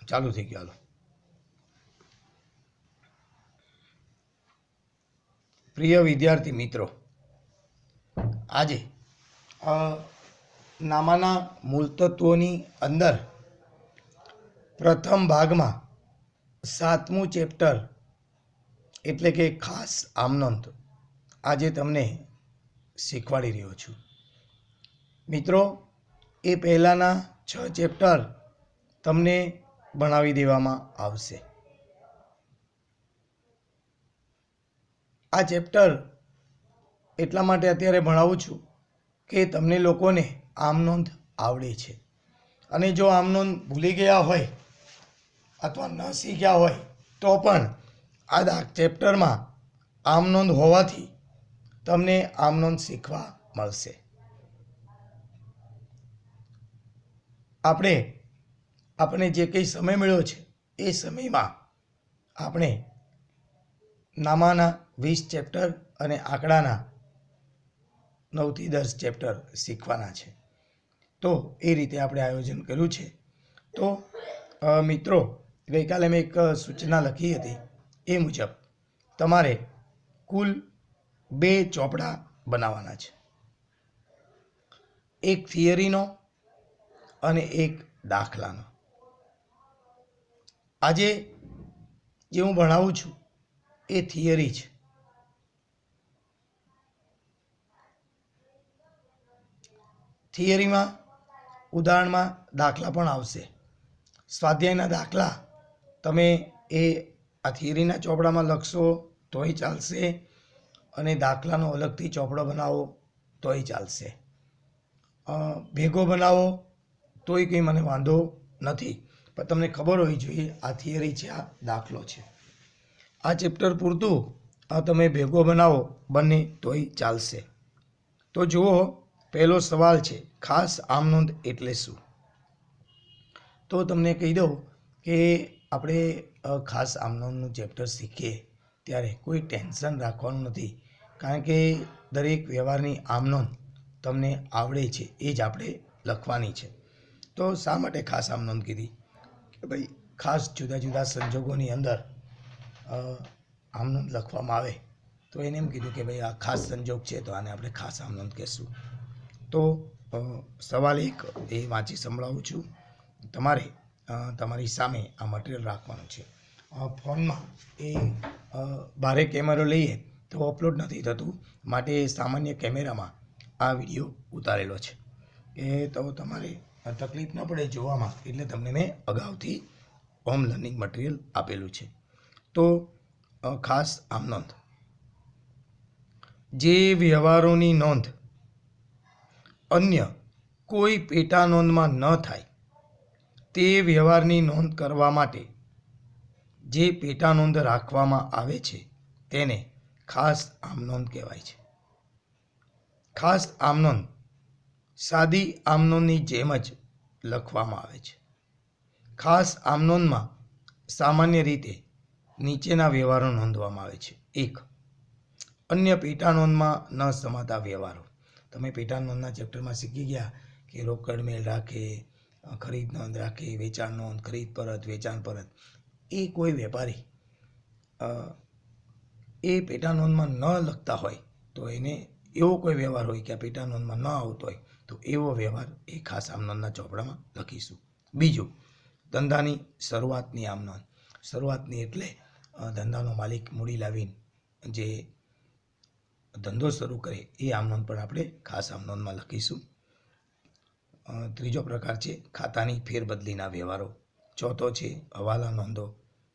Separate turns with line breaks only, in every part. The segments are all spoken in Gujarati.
ચાલુ થઈ ગયું. હાલો. પ્રિય વિદ્યાર્થી મિત્રો, આજે નામાના મૂળ તત્વોની અંદર પ્રથમ ભાગમાં 7મું ચેપ્ટર એટલે કે ખાસ આમનોંધ આજે તમને શીખવાડી રહ્યો છું. મિત્રો, એ પહેલાંના 6 ચેપ્ટર તમને ભણાવી દેવામાં આવશે. આ ચેપ્ટર એટલા માટે અત્યારે ભણાવું છું કે તમને લોકોને આમનોંધ આવડે છે, અને જો આમનોંધ ભૂલી ગયા હોય અથવા ન શીખ્યા હોય તો પણ આ ચેપ્ટરમાં આમનોંધ હોવાથી તમને આમનોંધ શીખવા મળશે. આપણે જે કંઈ સમય મળ્યો છે એ સમયમાં આપણે નામાના 20 ચેપ્ટર અને આંકડાના 9 થી 10 ચેપ્ટર શીખવાના છે. તો એ રીતે આપણે આયોજન કર્યું છે. તો મિત્રો, ગઈકાલે મેં એક સૂચના લખી હતી એ મુજબ તમારે કુલ 2 ચોપડા બનાવવાના છે, એક થિયરીનો અને એક દાખલાનો. આજે જે હું ભણાવું છું એ થિયરી છે. થિયરીમાં ઉદાહરણમાં દાખલા પણ આવશે. સ્વાધ્યાયના દાખલા તમે આ થિયરીના ચોપડામાં લખશો તોય ચાલશે, અને દાખલાનો અલગથી ચોપડો બનાવો તોય ચાલશે. ભેગો બનાવો તોય કંઈ મને વાંધો નથી, પણ તમને ખબર હોવી જોઈએ આ થિયરી છે, આ દાખલો છે. આ ચેપ્ટર પૂરતું તમે ભેગો બનાવો બંને તોય ચાલશે. તો જુઓ, પહેલો સવાલ છે, ખાસ આમનોંધ એટલે શું? તો તમને કહી દઉં કે આપણે ખાસ આમનોંધનું ચેપ્ટર શીખીએ ત્યારે કોઈ ટેન્શન રાખવાનું નથી, કારણ કે દરેક વ્યવહારની આમનોંધ તમને આવડે છે, એ જ આપણે લખવાની છે. તો શા માટે ખાસ આમનોંધ કીધી? કે ભાઈ ખાસ જુદા જુદા સંજોગોની અંદર આમનોંધ લખવામાં આવે તો એને એમ કીધું કે ભાઈ આ ખાસ સંજોગ છે તો આને આપણે ખાસ આમનોંધ કહેશું. તો સવાલ 1 એ વાંચી સંભળાવું છું. તમારે તમારી સામે આ મટીરિયલ રાખવાનું છે. ફોનમાં એ ભારે કેમેરો લઈએ તો અપલોડ નથી થતું, માટે સામાન્ય કેમેરામાં આ વિડીયો ઉતારેલો છે. એ તો તમારે તકલીફ ન પડે જોવામાં, એટલે તમને મેં અગાઉથી હોમ લર્નિંગ મટીરિયલ આપેલું છે. તો ખાસ આમનોંધ, જે વ્યવહારોની નોંધ અન્ય કોઈ પેટા નોંધમાં ન થાય તે વ્યવહારની નોંધ કરવા માટે જે પેટા નોંધ રાખવામાં આવે છે તેને ખાસ આમનોંધ કહેવાય છે. ખાસ આમનોંધ સાદી આમનોંધની જેમ જ લખવામાં આવે છે. ખાસ આમનોંધમાં સામાન્ય રીતે નીચેના વ્યવહારો નોંધવામાં આવે છે. 1. અન્ય પેટા નોંધમાં ન સમાતા વ્યવહારો. તમે પેટા નોંધના ચેપ્ટરમાં શીખી ગયા કે રોકડ મેળ રાખે, ખરીદ નોંધ રાખે, વેચાણ નોંધ, ખરીદ પરત, વેચાણ પરત. એ કોઈ વેપારી એ પેટા નોંધમાં ન લખતા હોય તો એને એવો કોઈ વ્યવહાર હોય કે આ પેટા નોંધમાં ન આવતો હોય તો એવો વ્યવહાર એ ખાસ આમનોંધના ચોપડામાં લખીશું. બીજું, ધંધાની શરૂઆતની આમનોંધ. શરૂઆતની એટલે ધંધાનો માલિક મૂડી લાવીને જે ધંધો શરૂ કરે એ આમનોંધ પણ આપણે ખાસ આમનોંધમાં લખીશું. ત્રીજો પ્રકાર છે ખાતાની ફેરબદલીના વ્યવહારો. ચોથો છે હવાલા નોંધો,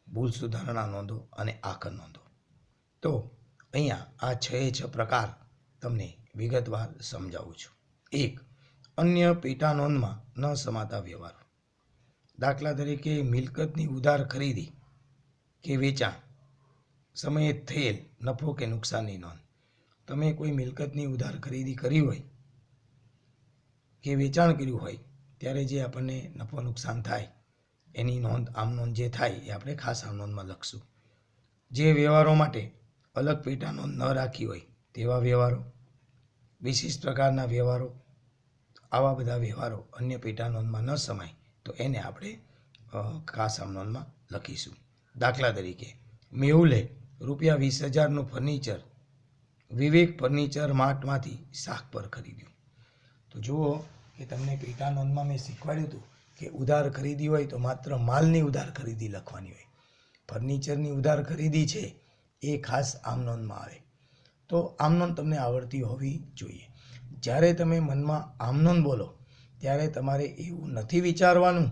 ભૂલ સુધારણા નોંધો અને આખર નોંધો. તો અહીંયા આ 6 પ્રકાર તમને વિગતવાર સમજાવું છું. 1. અન્ય પેટા નોંધમાં ન સમાતા વ્યવહારો. દાખલા તરીકે મિલકતની ઉધાર ખરીદી કે વેચાણ સમયે થયેલ નફો કે નુકસાનની નોંધ. તમે કોઈ મિલકતની ઉધાર ખરીદી કરી હોય કે વેચાણ કર્યું હોય ત્યારે જે આપણને નફો નુકસાન થાય એની નોંધ આમનોંધ જે થાય એ આપણે ખાસ આમનોંધમાં લખશું. જે વ્યવહારો માટે અલગ પેટા નોંધ ન રાખી હોય તેવા વ્યવહારો, વિશિષ્ટ પ્રકારના વ્યવહારો, આવા બધા વ્યવહારો અન્ય પેટા નોંધમાં ન સમાય તો એને આપણે ખાસ આમ નોંધમાં લખીશું. દાખલા તરીકે મેહુલે ₹20,000નું ફર્નિચર વિવેક ફર્નિચર માર્ટમાંથી શાક પર ખરીદ્યું. તો જુઓ કે તમને પેટા નોંધમાં મેં શીખવાડ્યું હતું કે ઉધાર ખરીદી હોય તો માત્ર માલની ઉધાર ખરીદી લખવાની હોય. ફર્નિચરની ઉધાર ખરીદી છે એ ખાસ આમ નોંધમાં આવે. તો આમ નોંધ તમને આવડતી હોવી જોઈએ. જ્યારે તમે મનમાં આમ નોંધ બોલો ત્યારે તમારે એવું નથી વિચારવાનું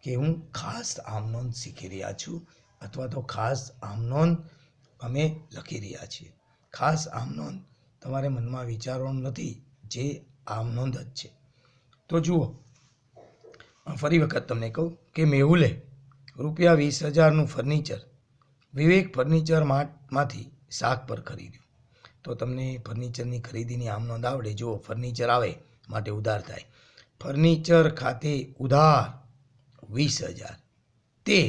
કે હું ખાસ આમ નોંધ શીખી રહ્યા છું અથવા તો ખાસ આમ નોંધ અમે લખી રહ્યા છીએ. ખાસ આમ નોંધ તમારે મનમાં વિચારવાનું નથી, જે આમ નોંધ જ છે. તો જુઓ, ફરી વખત તમને કહું કે મેહુલે ₹20,000નું ફર્નિચર વિવેક ફર્નિચર માર્ટમાંથી શાક પર ખરીદ્યું. તો તમને ફર્નિચરની ખરીદીની આમ નોંધ આવડે. જુઓ, ફર્નિચર આવે માટે ઉધાર થાય. ફર્નિચર ખાતે ઉધાર 20,000, તે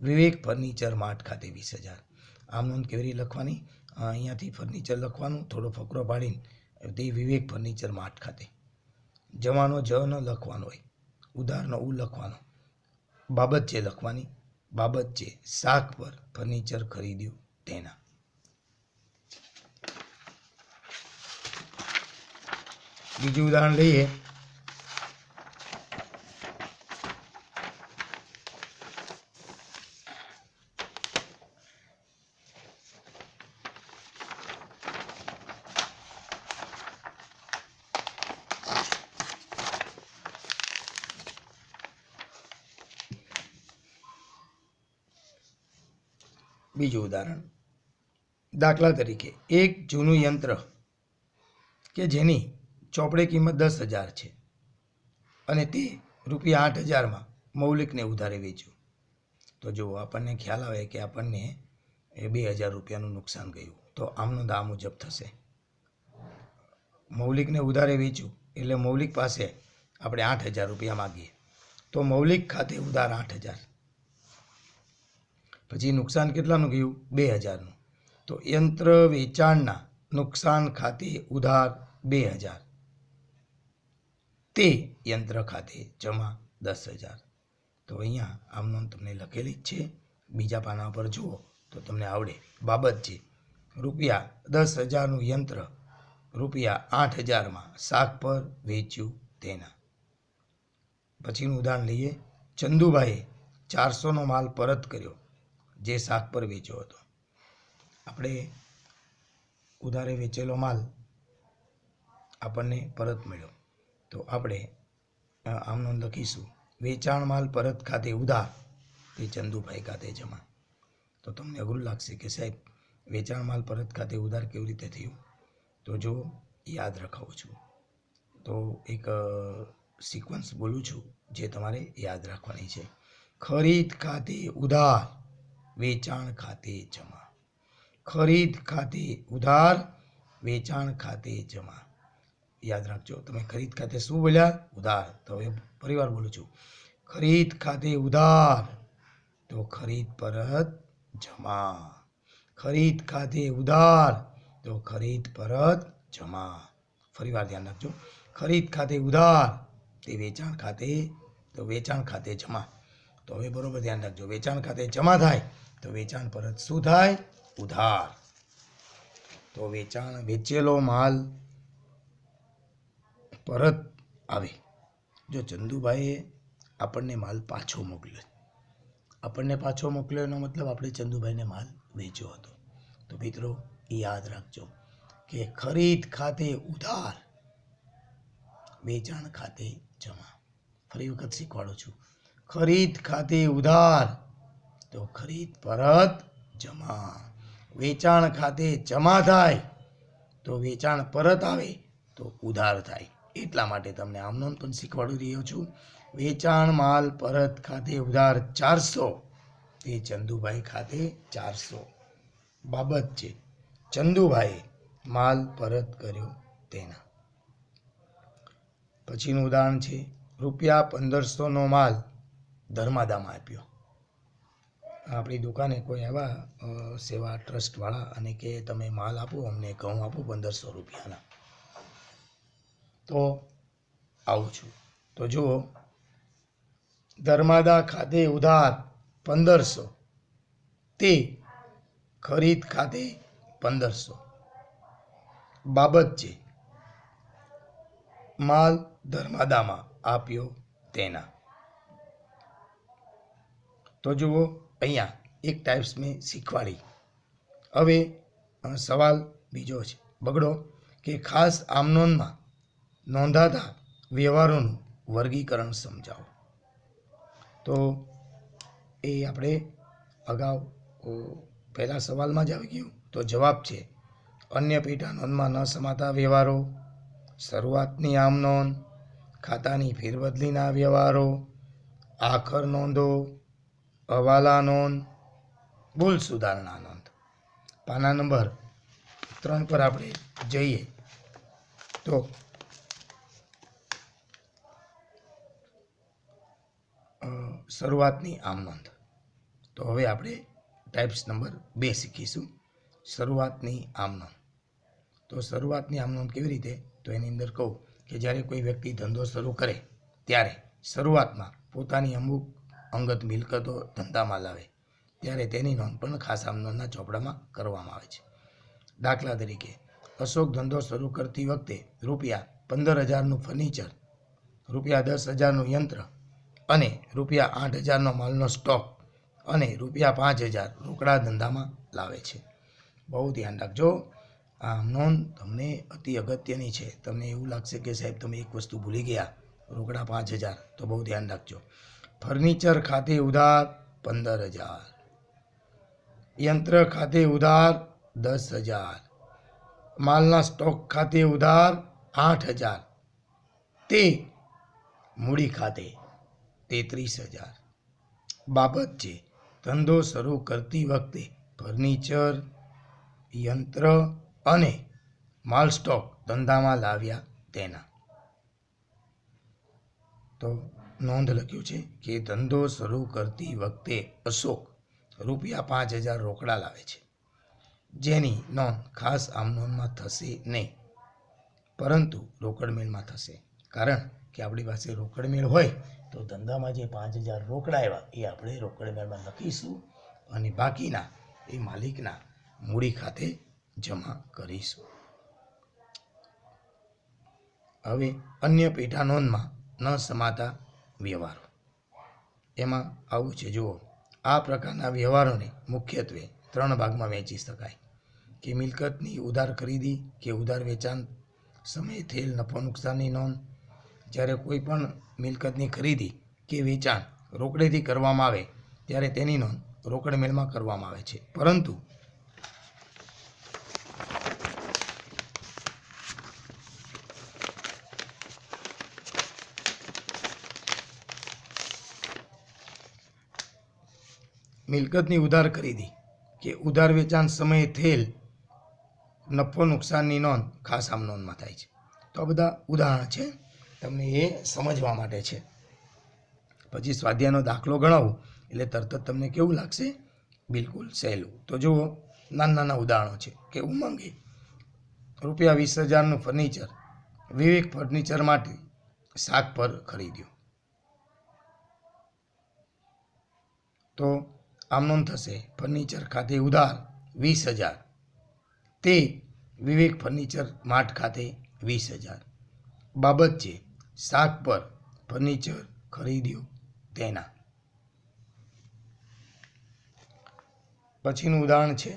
વિવેક ફર્નિચર માર્ટ ખાતે 20,000. આમ નોંધ કેવી રીતે લખવાની? અહીંયાથી ફર્નિચર લખવાનું, થોડો ફકરો પાડીને તે વિવેક ફર્નિચર માર્ટ ખાતે. જવાનો જ ન લખવાનો હોય, ઉધારનો ઉ લખવાનો. બાબત છે લખવાની. બાબત છે શાક પર ફર્નિચર ખરીદ્યું તેના. બીજું ઉદાહરણ લઈએ. બીજું ઉદાહરણ, દાખલા તરીકે એક જૂનું યંત્ર કે જેની ચોપડે કિંમત 10,000 છે અને તે ₹8,000માં મૌલિકને ઉધારે વેચ્યું. તો જો આપણને ખ્યાલ આવે કે આપણને ₹2,000નું નુકસાન ગયું, તો આમ નોંધ આ મુજબ થશે. મૌલિકને ઉધારે વેચ્યું એટલે મૌલિક પાસે આપણે ₹8,000 માગીએ તો મૌલિક ખાતે ઉધાર 8,000. પછી નુકસાન કેટલાનું ગયું? 2,000નું. તો યંત્ર વેચાણના નુકસાન ખાતે ઉધાર 2,000, તે યંત્ર ખાતે જમા 10,000. તો અહીંયા આમ નોંધ તમને લખેલી જ છે. બીજા પાના પર જુઓ તો તમને આવડે. બાબત છે ₹10,000નું યંત્ર ₹8,000માં શાક પર વેચ્યું તેના. પછીનું ઉદાહરણ લઈએ. ચંદુભાઈએ 400નો માલ પરત કર્યો જે શાક પર વેચ્યો હતો. આપણે ઉધારે વેચેલો માલ આપણને પરત મળ્યો તો આપણે આમ નોંધ લખીશું. વેચાણ માલ પરત ખાતે ઉધાર, તે ચંદુભાઈ ખાતે જમા. તો તમને અઘરું લાગશે કે સાહેબ વેચાણ માલ પરત ખાતે ઉધાર કેવી રીતે થયું? તો જો યાદ રખાવું છું તો એક સિક્વન્સ બોલું છું જે તમારે યાદ રાખવાની છે. ખરીદ ખાતે ઉધાર, વેચાણ ખાતે જમા. ખરીદ ખાતે ઉધાર, વેચાણ ખાતે જમા. યાદ રાખજો. તમે ખરીદ ખાતે શું બોલ્યા? ઉધાર. તો હવે ફરીવાર બોલું છું. ખરીદ ખાતે ઉધાર, તો ખરીદ પરત જમા. ખરીદ ખાતે ઉધાર, તો ખરીદ પરત જમા. ફરીવાર ધ્યાન રાખજો. ખરીદ ખાતે ઉધાર, તે વેચાણ ખાતે, તો વેચાણ ખાતે જમા. તો હવે બરોબર ધ્યાન રાખજો. વેચાણ ખાતે જમા થાય તો વેચાણ પરત શું થાય? ઉધાર. તો વેચાણ વેચેલો માલ પરત આવે. જો ચંદુભાઈએ આપણને માલ પાછો મોકલ્યો, આપણને પાછો મોકલ્યો એનો મતલબ આપણે ચંદુભાઈને માલ વેચ્યો હતો. તો મિત્રો યાદ રાખજો કે ખરીદ ખાતે ઉધાર, વેચાણ ખાતે જમા. ફરી વખત શીખવાડું છું. ખરીદ ખાતે ઉધાર, તો ખરીદ પરત જમા. વેચાણ ખાતે જમા થાય તો વેચાણ પરત આવે તો ઉધાર થાય. એટલા માટે તમને આમ નોંધ પણ શીખવાડી રહ્યો છું. વેચાણ માલ પરત ખાતે ઉધાર 400, તે ચંદુભાઈ ખાતે 400. બાબત છે ચંદુભાઈએ માલ પરત કર્યો તેના. પછીનું ઉદાહરણ છે ₹1,500નો માલ ધર્માદામાં આપ્યો. આપણી દુકાને કોઈ એવા સેવા ટ્રસ્ટવાળા અને કે તમે માલ આપો અમને, ઘઉં આપો ₹1,500. તો આવું છું. તો જુઓ ધર્માદા ખાતે ઉધાર 1500, તે ખરીદ ખાતે 1500. બાબત છે માલ ધર્માદામાં આપ્યો તેના. તો જુઓ અહીંયા એક ટાઈપ્સ મેં શીખવાડી. હવે સવાલ બીજો છે બગડો કે ખાસ આમનોંધમાં નોંધાતા વ્યવહારોનું વર્ગીકરણ સમજાવો. તો એ આપણે અગાઉ પહેલા સવાલમાં જ આવી ગયું. તો જવાબ છે અન્ય પેટા નોંધમાં ન સમાતા વ્યવહારો, શરૂઆતની આમ નોંધ, ખાતાની ફેરબદલીના વ્યવહારો, આખર નોંધો, હવાલા નોંધ, ભૂલ સુધારણા નોંધ. પાના નંબર 3 પર આપણે જઈએ તો શરૂઆતની આમ નોંધ. તો હવે આપણે ટાઈપ્સ નંબર 2 શીખીશું, શરૂઆતની આમ નોંધ. તો શરૂઆતની આમ નોંધ કેવી રીતે? તો એની અંદર કહું કે જ્યારે કોઈ વ્યક્તિ ધંધો શરૂ કરે ત્યારે શરૂઆતમાં પોતાની અમુક અંગત મિલકતો ધંધામાં લાવે ત્યારે તેની નોંધ પણ ખાસ આમ નોંધના ચોપડામાં કરવામાં આવે છે. દાખલા તરીકે અશોક ધંધો શરૂ કરતી વખતે ₹15,000નું ફર્નિચર, ₹10,000નું યંત્ર અને ₹8,000નો માલનો સ્ટોક અને ₹5,000 રોકડા ધંધામાં લાવે છે. બહુ ધ્યાન રાખજો. આ નોંધ તમને અતિ અગત્યની છે. તમને એવું લાગશે કે સાહેબ તમે એક વસ્તુ ભૂલી ગયા, રોકડા 5,000, તો બહુ ધ્યાન રાખજો. ફર્નિચર ખાતે ઉધાર 15,000, યંત્ર ખાતે ઉધાર 10,000, માલના સ્ટોક ખાતે ઉધાર 8,000, તે મૂડી ખાતે 33,000. બાબત છે ધંધો શરૂ કરતી વખતે ફર્નિચર, યંત્ર અને માલ સ્ટોક ધંધામાં લાવ્યા તેના. તો નોંધ લખ્યું છે કે ધંધો શરૂ કરતી વખતે અશોક ₹5,000 રોકડા લાવે છે, જેની નોંધ ખાસ આમ નોંધમાં થશે નહીં, પરંતુ રોકડ મેળમાં થશે. કારણ કે આપણી પાસે રોકડ મેળ હોય તો ધંધામાં જે 5,000 રોકડા આવ્યા એ આપણે રોકડ મેળમાં લખીશું અને બાકીના એ માલિકના મૂડી ખાતે જમા કરીશું. હવે અન્ય પેટા નોંધમાં ન સમાતા વ્યવહારો. એમાં આવું છે જુઓ, આ પ્રકારના વ્યવહારોને મુખ્યત્વે 3 ભાગમાં વહેંચી શકાય કે મિલકતની ઉધાર ખરીદી કે ઉધાર વેચાણ સમયે થયેલ નફો નુકસાનની નોંધ. જ્યારે કોઈ પણ મિલકતની ખરીદી કે વેચાણ રોકડેથી કરવામાં આવે ત્યારે તેની નોંધ રોકડ મેળમાં કરવામાં આવે છે, પરંતુ મિલકતની ઉધાર ખરીદી કે ઉધાર વેચાણ સમયે થયેલ નફો નુકસાનની નોંધ ખાસ આમ નોંધમાં થાય છે. તો આ બધા ઉદાહરણ છે, તમને એ સમજવા માટે છે. પછી સ્વાધ્યાયનો દાખલો ગણાવું એટલે તરત જ તમને કેવું લાગશે? બિલકુલ સહેલું. તો જુઓ, નાના ઉદાહરણો છે કે ઉમંગે ₹20,000નું ફર્નિચર વિવેક ફર્નિચર માટે શાક પર ખરીદ્યું. તો આમ નોંધ થશે ફર્નિચર ખાતે ઉધાર 20,000, તે વિવેક ફર્નિચર માર્ટ ખાતે 20,000. બાબત છે શાક પર ફર્નિચર ખરીદ્યું તેના. પછીનું ઉદાહરણ છે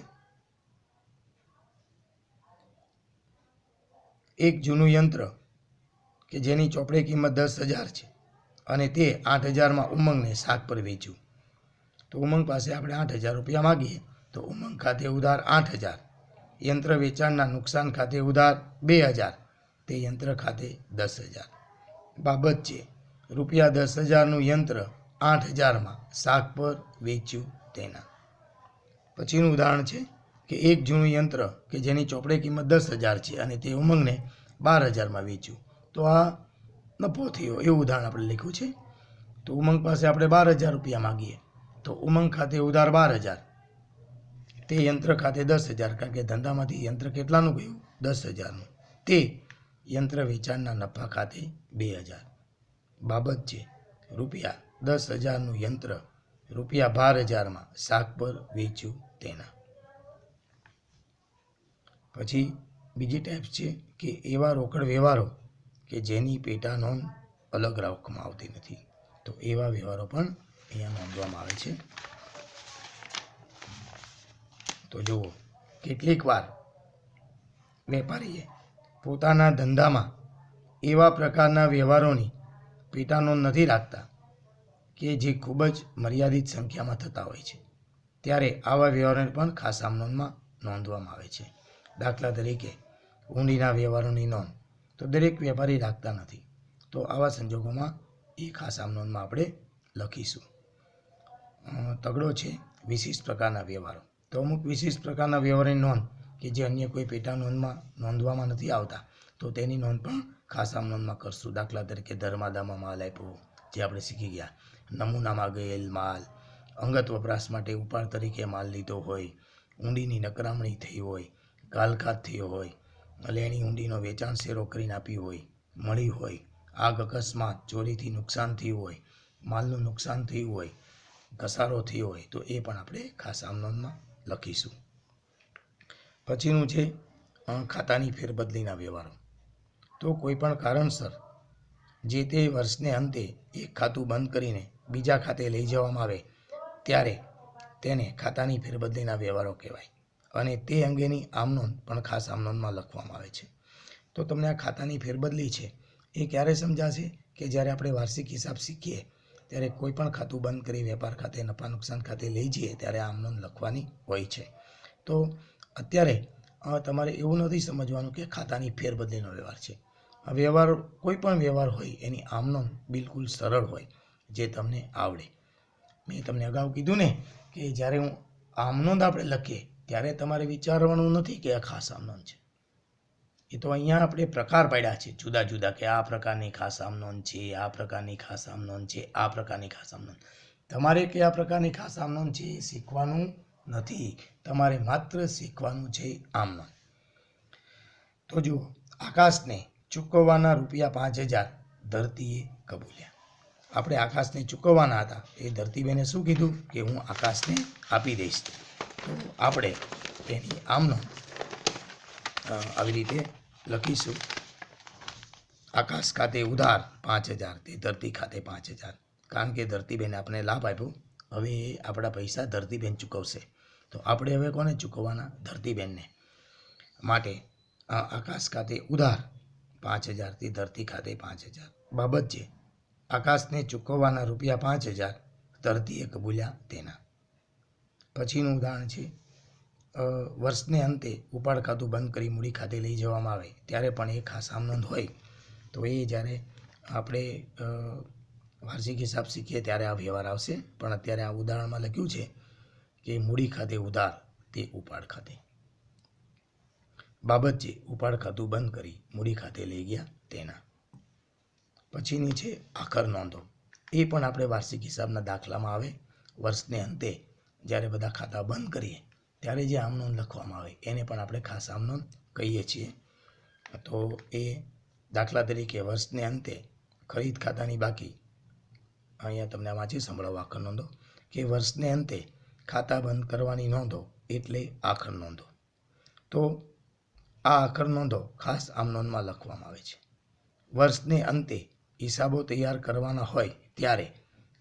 એક જૂનું યંત્ર કે જેની ચોપડે કિંમત 10,000 છે અને તે 8,000માં ઉમંગને શાક પર વેચ્યું. તો ઉમંગ પાસે આપણે 8,000 રૂપિયા માગીએ તો ઉમંગ ખાતે ઉધાર 8,000, યંત્ર વેચાણના નુકસાન ખાતે ઉધાર 2,000, તે યંત્ર ખાતે 10,000. બાબત છે ₹10,000નું યંત્ર 8,000માં શાક પર વેચ્યું તેના. પછીનું ઉદાહરણ છે કે એક જૂનું યંત્ર કે જેની ચોપડે કિંમત 10,000 છે અને તે ઉમંગને 12,000માં વેચ્યું. તો આ નફો થયો એવું ઉદાહરણ આપણે લખ્યું છે. તો ઉમંગ પાસે આપણે 12,000 રૂપિયા માગીએ તો ઉમંગ ખાતે ઉધાર 12,000, તે યંત્ર ખાતે 10,000, કારણ કે ધંધામાંથી યંત્ર કેટલાનું ગયું? 10,000નું, તે યંત્ર વેચાણના નફા ખાતે 2,000. બાબત છે 10,000નું યંત્ર ₹12,000માં શાક પર વેચ્યું તેના. પછી બીજી ટાઈપ છે કે એવા રોકડ વ્યવહારો કે જેની પેટા નોંધ અલગ રાખવામાં આવતી નથી. તો એવા વ્યવહારો પણ અહીંયા નોંધવામાં આવે છે. તો જુઓ, કેટલીક વાર વેપારીએ પોતાના ધંધામાં એવા પ્રકારના વ્યવહારોની પેટા નોંધ નથી રાખતા કે જે ખૂબ જ મર્યાદિત સંખ્યામાં થતા હોય છે. ત્યારે આવા વ્યવહારોને પણ ખાસ આમ નોંધમાં નોંધવામાં આવે છે. દાખલા તરીકે હુંડીના વ્યવહારોની નોંધ તો દરેક વેપારી રાખતા નથી. તો આવા સંજોગોમાં એ ખાસ આમ નોંધમાં આપણે લખીશું. તગડો છે વિશિષ્ટ પ્રકારના વ્યવહારો. તો અમુક વિશિષ્ટ પ્રકારના વ્યવહારની નોંધ કે જે અન્ય કોઈ પેટા નોંધમાં નોંધવામાં નથી આવતા, તો તેની નોંધ પણ ખાસ આમ નોંધમાં કરશું. દાખલા તરીકે ધર્માદામાં માલ આપ્યો, જે આપણે શીખી ગયા. નમૂનામાં ગયેલ માલ, અંગત વપરાશ માટે ઉપાડ તરીકે માલ લીધો હોય, ઊંડીની નકરામણી થઈ હોય, ગાલખાત થયો હોય, લેણી ઊંડીનો વેચાણ શેરો કરીને આપ્યું હોય, મળી હોય, આગ અકસ્માત ચોરીથી નુકસાન થયું હોય, માલનું નુકસાન થયું હોય, ઘસારો થયો હોય, તો એ પણ આપણે ખાસ આમ નોંધમાં લખીશું. પછીનું છે ખાતાની ફેરબદલીના વ્યવહારો. તો કોઈ પણ કારણસર જે તે વર્ષને અંતે એક ખાતું બંધ કરીને બીજા ખાતે લઈ જવામાં આવે ત્યારે તેને ખાતાની ફેરબદલીના વ્યવહારો કહેવાય. અને તે અંગેની આમ નોંધ પણ ખાસ આમ નોંધમાં લખવામાં આવે છે. તો તમને આ ખાતાની ફેરબદલી છે એ ક્યારે સમજાશે કે જ્યારે આપણે વાર્ષિક હિસાબ શીખીએ ત્યારે કોઈ પણ ખાતું બંધ કરી વેપાર ખાતે, નફા નુકસાન ખાતે લઈ જઈએ ત્યારે આમ નોંધ લખવાની હોય છે. તો અત્યારે તમારે એવું નથી સમજવાનું કે ખાતાની ફેરબદલીનો વ્યવહાર છે. વ્યવહાર કોઈ પણ વ્યવહાર હોય એની આમ નોંધ બિલકુલ સરળ હોય, જે તમને આવડે. મેં તમને અગાઉ કીધું ને કે જ્યારે હું આમ નોંધ આપણે લખીએ ત્યારે તમારે વિચારવાનું નથી કે આ ખાસ આમ નોંધ છે. એ તો અહીંયા આપણે પ્રકાર પાડ્યા છે જુદા જુદા, કે આ પ્રકારની ખાસ આમ નોંધ છે, આ પ્રકારની ખાસ આમ નોંધ છે, આ પ્રકારની ખાસ આમ નોંધ. તમારે કયા પ્રકારની ખાસ આમ નોંધ છે એ શીખવાનું નથી, તમારે માત્ર શીખવાનું છે આમ નોંધ. તો જુઓ, આકાશને ચૂકવવાના ₹5,000 ધરતીએ કબૂલ્યા. આપણે આકાશને ચૂકવવાના હતા, એ ધરતીબેને શું કીધું કે હું આકાશને આપી દઈશ. તો આપણે એની આમ નોંધ આવી રીતે લખીશું. આકાશ ખાતે ઉધાર 5,000, તે ધરતી ખાતે 5,000. કારણ કે ધરતીબેને આપણે લાભ આપ્યો, હવે આપણા પૈસા ધરતીબેન ચૂકવશે. તો આપણે હવે કોને ચૂકવવાના? ધરતીબેનને. માટે આકાશ ખાતે ઉધાર 5,000, તે ધરતી ખાતે 5,000. બાબત છે આકાશને ચૂકવવાના ₹5,000 ધરતીએ કબૂલ્યા તેના. પછીનું ઉદાહરણ છે વર્ષને અંતે ઉપાડ ખાતું બંધ કરી મૂડી ખાતે લઈ જવામાં આવે ત્યારે પણ એ ખાસ આમ નોંધ હોય. તો એ જ્યારે આપણે વાર્ષિક હિસાબ શીખીએ ત્યારે આ વ્યવહાર આવશે. પણ અત્યારે આ ઉદાહરણમાં લખ્યું છે કે મૂડી ખાતે ઉધાર, તે ઉપાડ ખાતે. બાબત છે ઉપાડ ખાતું બંધ કરી મૂડી ખાતે લઈ ગયા તેના. પછીની છે આખર નોંધો. એ પણ આપણે વાર્ષિક હિસાબના દાખલામાં આવે. વર્ષને અંતે જ્યારે બધા ખાતા બંધ કરીએ ત્યારે જે આમ નોંધ લખવામાં આવે એને પણ આપણે ખાસ આમ નોંધ કહીએ છીએ. તો એ દાખલા તરીકે વર્ષને અંતે ખરીદ ખાતાની બાકી, અહીંયા તમને વાંચી સંભળાવો આખર નોંધો, કે વર્ષને અંતે ખાતા બંધ કરવાની નોંધો એટલે આખર નોંધો. તો આ આખર નોંધો ખાસ આમ નોંધમાં લખવામાં આવે છે. વર્ષને અંતે હિસાબો તૈયાર કરવાના હોય ત્યારે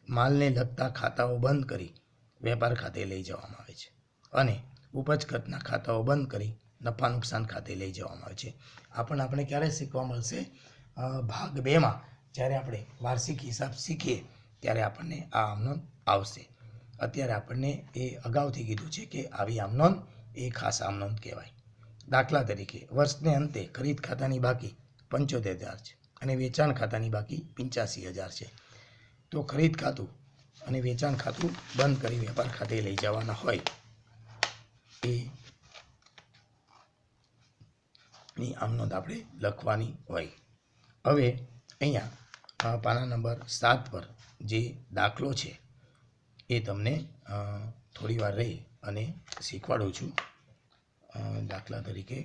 માલને લગતા ખાતાઓ બંધ કરી વેપાર ખાતે લઈ જવામાં આવે છે અને ઉપજ ખર્ચના ખાતાઓ બંધ કરી નફા નુકસાન ખાતે લઈ જવામાં આવે છે. આ પણ આપણે ક્યારે શીખવા મળશે? ભાગ 2માં જ્યારે આપણે વાર્ષિક હિસાબ શીખીએ ત્યારે આપણને આ આમ નોંધ આવશે. અત્યારે આપણને એ અગાઉથી કીધું છે કે આવી આમ નોંધ એ ખાસ આમ નોંધ કહેવાય. દાખલા તરીકે વર્ષને અંતે ખરીદ ખાતાની બાકી 75,000 છે અને વેચાણ ખાતાની બાકી 85,000 છે. તો ખરીદ ખાતું અને વેચાણ ખાતું બંધ કરી વેપાર ખાતે લઈ જવાના હોય એની આમ નોંધ આપણે લખવાની હોય. હવે અહીંયા પાના નંબર 7 પર જે દાખલો છે એ તમને થોડી વાર રહી અને શીખવાડું છું. દાખલા તરીકે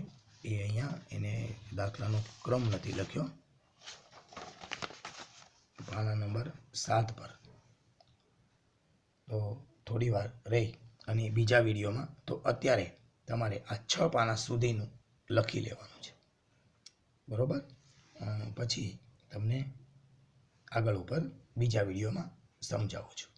એ અહીંયા એને દાખલાનો ક્રમ નથી લખ્યો. પાના નંબર 7 પર તો થોડી વાર રહી અને બીજા વિડીયોમાં, તો અત્યારે તમારે આ 6 પાના સુધીનું લખી લેવાનું છે, બરાબર. પછી તમને આગળ ઉપર બીજા વિડીયોમાં સમજાવું છું.